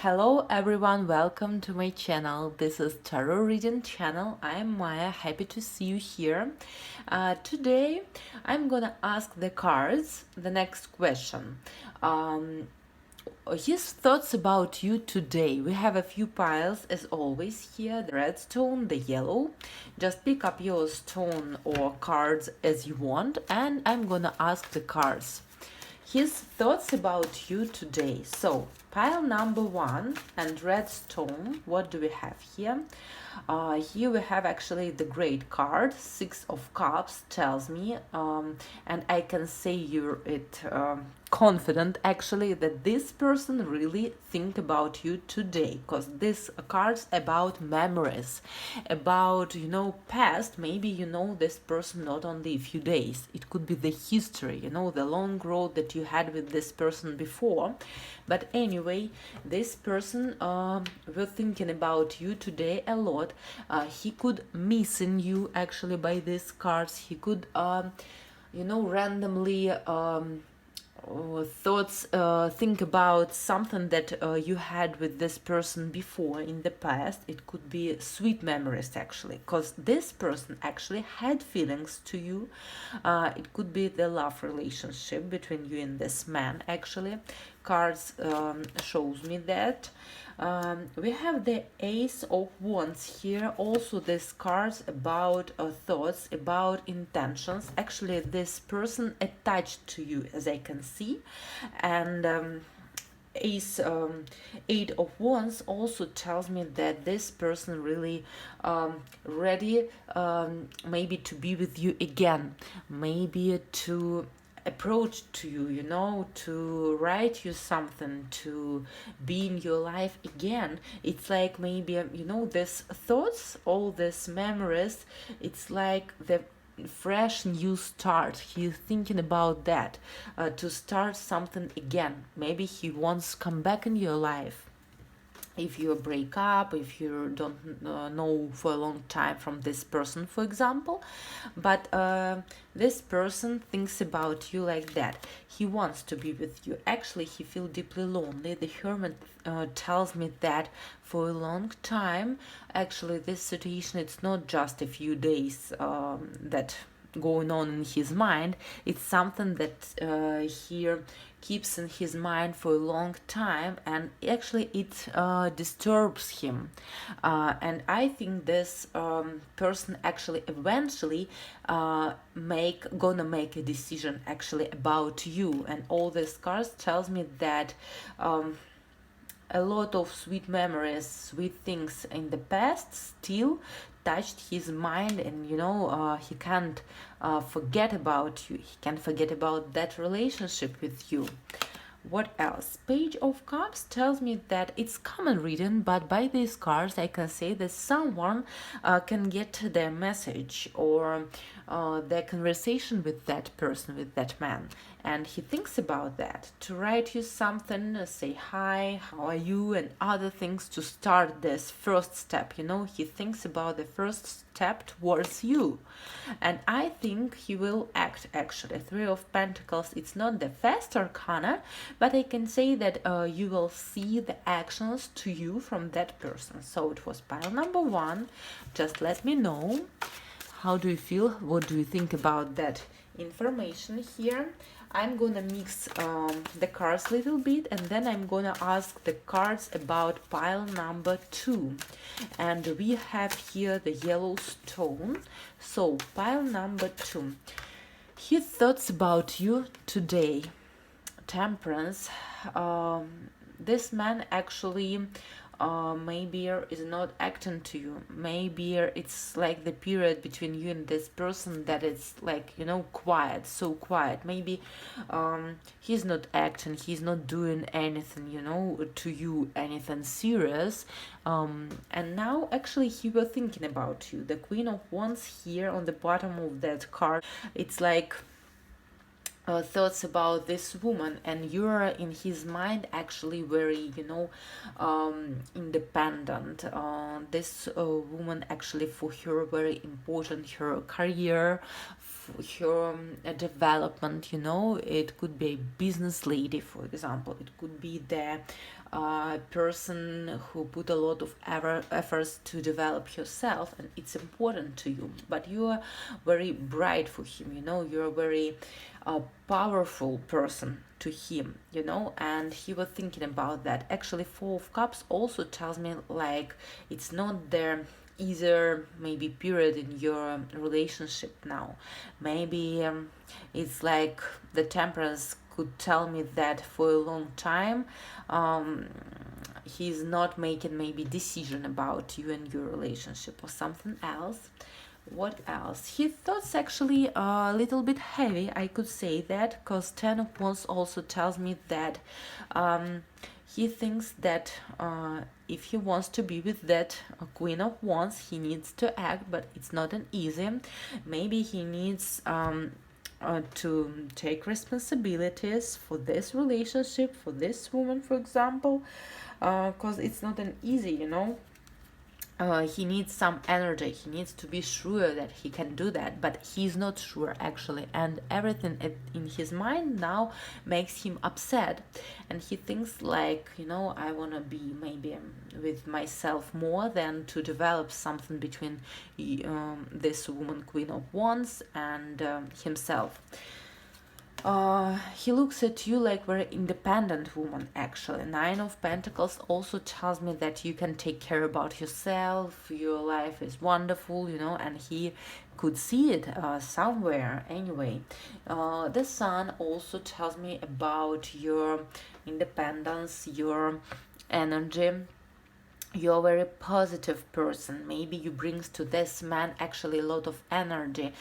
Hello everyone, welcome to my channel. This is Tarot Reading channel. I am Maya, happy to see you here. Today I'm gonna ask the cards the next question. His thoughts about you today. We have a few piles as always here, the red stone, the yellow. Just pick up your stone or cards as you want, and I'm gonna ask the cards his thoughts about you today. So pile number one and red stone, what do we have here? Here we have actually the great card, Six of Cups tells me, and I can say you're confident actually that this person really think about you today, because this card's about memories, about past. Maybe this person not only a few days, it could be the history, the long road that you had with this person before. But anyway, this person were thinking about you today a lot. He could missing you actually by these cards. He could randomly think about something that you had with this person before in the past. It could be sweet memories actually, because this person actually had feelings to you. It could be the love relationship between you and this man actually. Cards shows me that. We have the Ace of Wands here. Also these cards about thoughts, about intentions. Actually this person attached to you, as I can see. And Eight of Wands also tells me that this person really ready maybe to be with you again, maybe to approach to you, to write you something, to be in your life again. It's like maybe these thoughts, all these memories, it's like the fresh new start. He's thinking about that, to start something again. Maybe he wants to come back in your life. If you break up, if you don't know for a long time from this person, for example, but this person thinks about you like that. He wants to be with you. Actually, he feels deeply lonely. The Hermit tells me that for a long time, actually, this situation, it's not just a few days that going on in his mind. It's something that here keeps in his mind for a long time, and actually it disturbs him. And I think this person actually eventually gonna make a decision actually about you. And all these cards tells me that a lot of sweet memories, sweet things in the past still touched his mind, and he can't forget about you. He can't forget about that relationship with you. What else? Page of Cups tells me that it's common reading, but by these cards I can say that someone can get their message or their conversation with that person, with that man, and he thinks about that, to write you something, say hi, how are you, and other things, to start this first step. He thinks about the first step towards you, and I think he will act actually. Three of Pentacles, it's not the fast arcana, but I can say that you will see the actions to you from that person. So it was pile number one. Just let me know, how do you feel? What do you think about that information here? I'm gonna mix the cards a little bit, and then I'm gonna ask the cards about pile number two. And we have here the yellow stone. So pile number two, his thoughts about you today. Temperance. This man actually maybe is not acting to you. Maybe it's like the period between you and this person that it's like quiet, so quiet. Maybe he's not acting, he's not doing anything to you, anything serious, and now actually he was thinking about you. The Queen of Wands here on the bottom of that card, it's like thoughts about this woman, and you're in his mind actually very independent. This woman actually for her very important, her career, for her development. It could be a business lady, for example. It could be the a person who put a lot of efforts to develop yourself, and it's important to you, but you are very bright for him, you know, you're a very powerful person to him, you know, and he was thinking about that. Actually, Four of Cups also tells me like it's not there either maybe period in your relationship now. Maybe it's like the Temperance could tell me that for a long time he's not making maybe decision about you and your relationship or something else. What else? His thoughts actually are a little bit heavy, I could say that, because Ten of Wands also tells me that he thinks that if he wants to be with that Queen of Wands, he needs to act, but it's not an easy. Maybe he needs to take responsibilities for this relationship, for this woman, for example, because it's not an easy, you know. He needs some energy, he needs to be sure that he can do that, but he's not sure actually, and everything in his mind now makes him upset, and he thinks like, you know, I want to be maybe with myself more than to develop something between this woman, Queen of Wands, and himself. He looks at you like very independent woman actually. Nine of Pentacles also tells me that you can take care about yourself, your life is wonderful, you know, and he could see it somewhere anyway. The Sun also tells me about your independence, your energy. You're a very positive person. Maybe you brings to this man actually a lot of energy.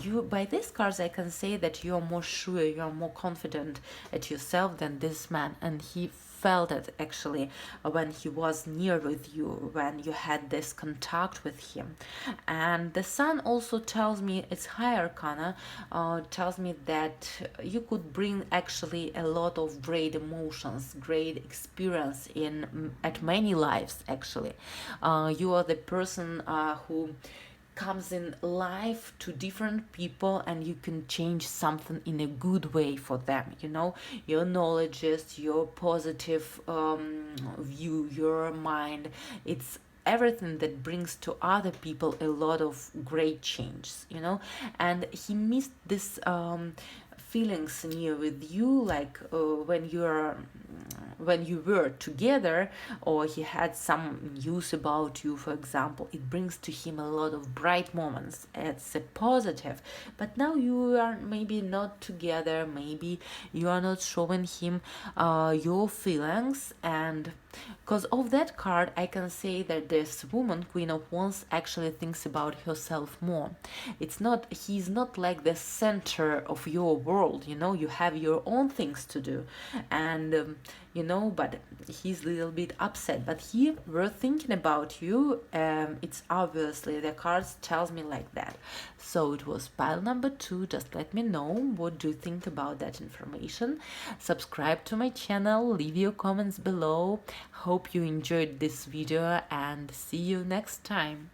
You, by these cards, I can say that you're more sure, you're more confident at yourself than this man, and he felt it actually when he was near with you, when you had this contact with him. And the Sun also tells me, it's high arcana, tells me that you could bring actually a lot of great emotions, great experience in at many lives actually. You are the person who comes in life to different people, and you can change something in a good way for them, you know, your knowledges, your positive view, your mind, it's everything that brings to other people a lot of great changes, you know. And he missed this feelings near with you, like when you were together, or he had some news about you, for example, it brings to him a lot of bright moments, it's a positive. But now you are maybe not together, maybe you are not showing him your feelings, and because of that card I can say that this woman, Queen of Wands, actually thinks about herself more. It's not, he's not like the center of your world, you know, you have your own things to do, and you know, but he's a little bit upset, but he were thinking about you. It's obviously the cards tells me like that. So it was pile number 2. Just let me know what do you think about that information. Subscribe to my channel, leave your comments below. Hope you enjoyed this video, and see you next time.